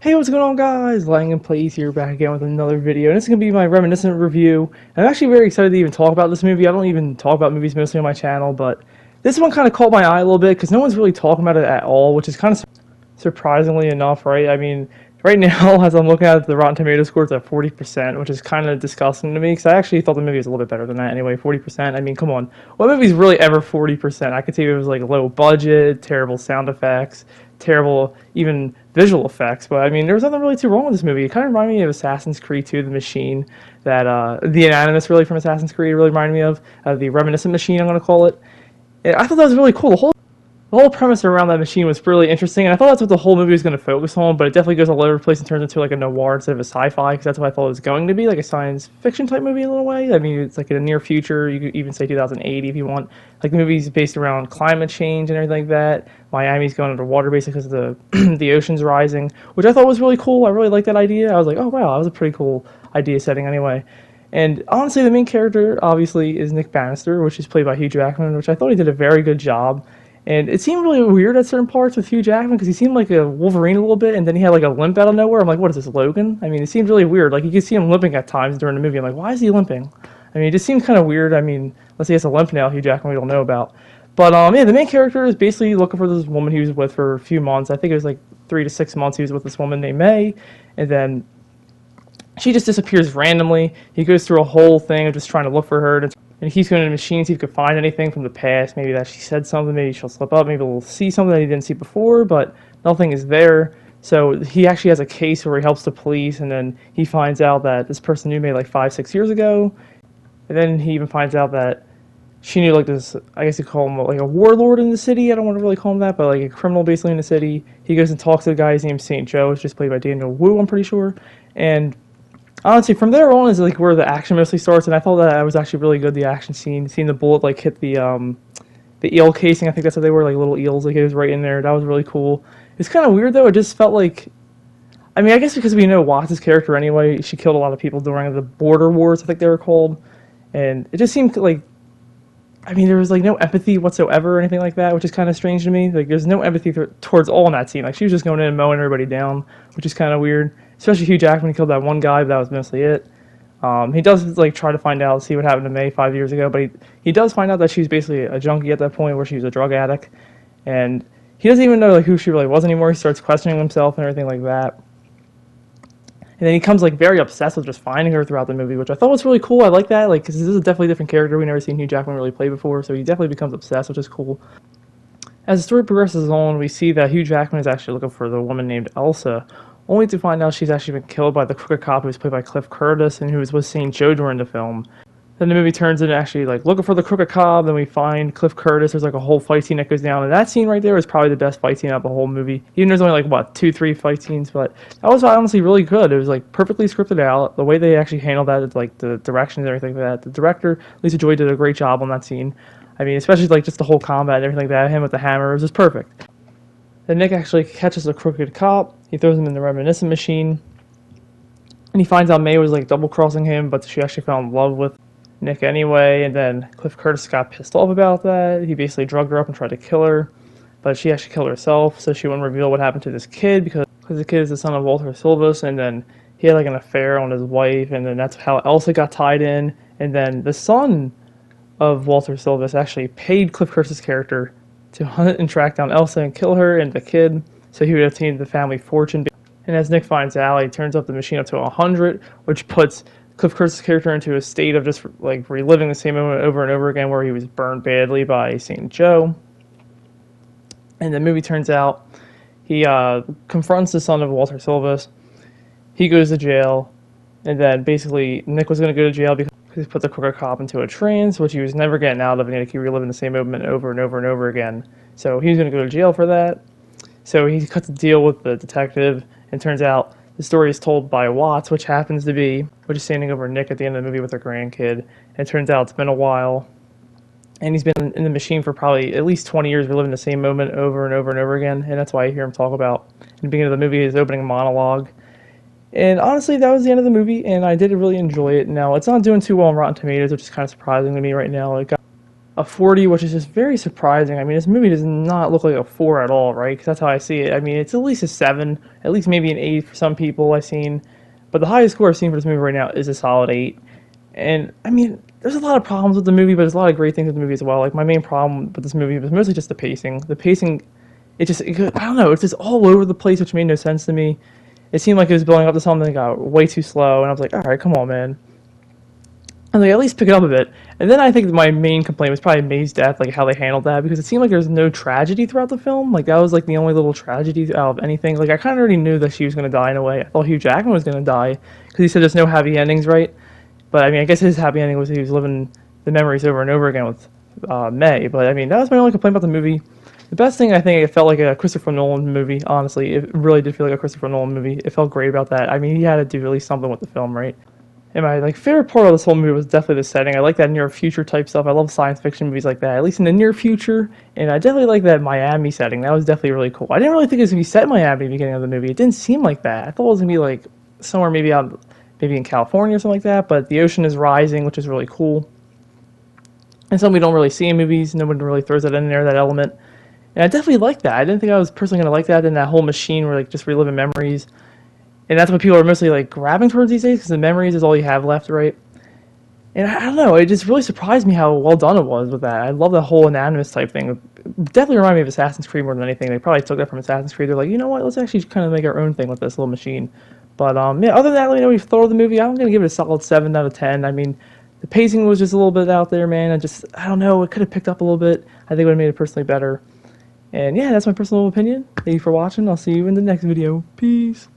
Hey, what's going on, guys? Lang and Plays here, back again with another video, and this is going to be my Reminiscent review. I'm actually very excited to even talk about this movie. I don't even talk about movies mostly on my channel, but this one kind of caught my eye a little bit, because no one's really talking about it at all, which is kind of surprisingly enough, right? I mean, right now, as I'm looking at the Rotten Tomatoes score, it's at 40%, which is kind of disgusting to me, because I actually thought the movie was a little bit better than that anyway. 40%, I mean, come on. What movie's really ever 40%? I could see if it was like low budget, terrible sound effects, terrible even visual effects, but I mean, there was nothing really too wrong with this movie. It kind of reminded me of Assassin's Creed 2, the machine that the Anonymous really from Assassin's Creed really reminded me of, the Reminiscent machine, I'm going to call it. And I thought that was really cool. The whole premise around that machine was really interesting, and I thought that's what the whole movie was going to focus on, but it definitely goes all over the place and turns into like a noir instead of a sci-fi, because that's what I thought it was going to be, like a science fiction type movie in a little way. I mean, it's like in the near future, you could even say 2080 if you want. Like the movie's based around climate change and everything like that. Miami's going underwater basically because the the ocean's rising, which I thought was really cool. I really liked that idea. I was like, oh wow, that was a pretty cool idea setting anyway. And honestly, the main character obviously is Nick Banister, which is played by Hugh Jackman, which I thought he did a very good job. And it seemed really weird at certain parts with Hugh Jackman because he seemed like a Wolverine a little bit, and then he had like a limp out of nowhere. I'm like, what is this, Logan? I mean, it seemed really weird. Like you could see him limping at times during the movie. I'm like, why is he limping? I mean, it just seemed kind of weird. I mean, let's say it's a limp now, Hugh Jackman we don't know about. But yeah, the main character is basically looking for this woman he was with for a few months. I think it was like 3 to 6 months he was with this woman named May, and then she just disappears randomly. He goes through a whole thing of just trying to look for her, and he keeps going to the machine, see if he could find anything from the past. Maybe that she said something, maybe she'll slip up, maybe we'll see something that he didn't see before, but nothing is there. So he actually has a case where he helps the police, and then he finds out that this person knew May like 5, 6 years ago. And then he even finds out that she knew like this, I guess you call him like a warlord in the city. I don't want to really call him that, but like a criminal basically in the city. He goes and talks to the guy. His name's St. Joe. It's just played by Daniel Wu, I'm pretty sure. And honestly, from there on is like where the action mostly starts, and I thought that was actually really good. The action scene, seeing the bullet like hit the eel casing. I think that's what they were, like little eels. Like it was right in there. That was really cool. It's kind of weird though. It just felt like, I mean, I guess because we know Watts' character anyway. She killed a lot of people during the border wars, I think they were called, and it just seemed like, I mean, there was like no empathy whatsoever or anything like that, which is kind of strange to me. Like there's no empathy towards all in that scene. Like she was just going in and mowing everybody down, which is kind of weird. Especially Hugh Jackman killed that one guy, but that was mostly it. He does like try to find out, see what happened to May 5 years ago, but he does find out that she was basically a junkie at that point, where she was a drug addict, and he doesn't even know like who she really was anymore. He starts questioning himself and everything like that, and then he becomes like very obsessed with just finding her throughout the movie, which I thought was really cool. I like that, like because this is a definitely different character we never seen Hugh Jackman really play before, so he definitely becomes obsessed, which is cool. As the story progresses on, we see that Hugh Jackman is actually looking for the woman named Elsa, only to find out she's actually been killed by the crooked cop who was played by Cliff Curtis and who was with St. Joe during the film. Then the movie turns into actually like looking for the crooked cop, then we find Cliff Curtis. There's like a whole fight scene that goes down, and that scene right there is probably the best fight scene of the whole movie. Even there's only like, what, 2, 3 fight scenes, but that was honestly really good. It was like perfectly scripted out. The way they actually handled that, like the directions and everything like that. The director, Lisa Joy, did a great job on that scene. I mean, especially like just the whole combat and everything like that. Him with the hammer, it was just perfect. Then Nick actually catches a crooked cop. He throws him in the Reminiscence machine. And he finds out May was like double-crossing him, but she actually fell in love with Nick anyway. And then Cliff Curtis got pissed off about that. He basically drugged her up and tried to kill her. But she actually killed herself, so she wouldn't reveal what happened to this kid because the kid is the son of Walter Silvis. And then he had like an affair on his wife. And then that's how Elsa got tied in. And then the son of Walter Silvis actually paid Cliff Curtis' character to hunt and track down Elsa and kill her and the kid, so he would obtain the family fortune. And as Nick finds out, he turns up the machine up to 100, which puts Cliff Curtis' character into a state of just like reliving the same moment over and over again, where he was burned badly by St. Joe. And the movie turns out he confronts the son of Walter Silvis. He goes to jail, and then basically Nick was going to go to jail because he put the crooked cop into a trance, which he was never getting out of, and he kept reliving the same moment over and over and over again. So he was going to go to jail for that. So he cuts a deal with the detective, and turns out the story is told by Watts, which is standing over Nick at the end of the movie with her grandkid. And it turns out it's been a while, and he's been in the machine for probably at least 20 years, reliving the same moment over and over and over again. And that's why I hear him talk about, in the beginning of the movie, his opening monologue. And honestly, that was the end of the movie, and I did really enjoy it. Now, it's not doing too well on Rotten Tomatoes, which is kind of surprising to me right now. It got a 40, which is just very surprising. I mean, this movie does not look like a 4 at all, right? Because that's how I see it. I mean, it's at least a 7, at least maybe an 8 for some people I've seen. But the highest score I've seen for this movie right now is a solid 8. And, I mean, there's a lot of problems with the movie, but there's a lot of great things with the movie as well. Like, my main problem with this movie was mostly just the pacing. The pacing, I don't know, it's just all over the place, which made no sense to me. It seemed like it was building up to something that got way too slow, and I was like, alright, come on, man. And like, at least pick it up a bit. And then I think my main complaint was probably May's death, like how they handled that, because it seemed like there was no tragedy throughout the film. Like, that was like the only little tragedy out of anything. Like, I kind of already knew that she was going to die in a way. I thought Hugh Jackman was going to die, because he said there's no happy endings, right? But I mean, I guess his happy ending was he was living the memories over and over again with May. But I mean, that was my only complaint about the movie. The best thing, I think, it felt like a Christopher Nolan movie, honestly. It really did feel like a Christopher Nolan movie. It felt great about that. I mean, he had to do at least something with the film, right? And my favorite part of this whole movie was definitely the setting. I like that near future type stuff. I love science fiction movies like that, at least in the near future. And I definitely like that Miami setting. That was definitely really cool. I didn't really think it was gonna be set in Miami at the beginning of the movie. It didn't seem like that. I thought it was gonna be like somewhere maybe out, maybe in California or something like that. But the ocean is rising, which is really cool. And something we don't really see in movies. No one really throws that in there, that element. And I definitely liked that. I didn't think I was personally gonna like that. And that whole machine where just reliving memories. And that's what people are mostly grabbing towards these days, because the memories is all you have left, right? And I don't know, it just really surprised me how well done it was with that. I love the whole anonymous type thing. It definitely reminded me of Assassin's Creed more than anything. They probably took that from Assassin's Creed. They're like, you know what, let's actually kind of make our own thing with this little machine. But yeah, other than that, let me know what you thought of the movie. I'm going to give it a solid 7 out of 10. I mean, the pacing was just a little bit out there, man. I don't know, it could have picked up a little bit. I think it would have made it personally better. And yeah, that's my personal opinion. Thank you for watching. I'll see you in the next video. Peace.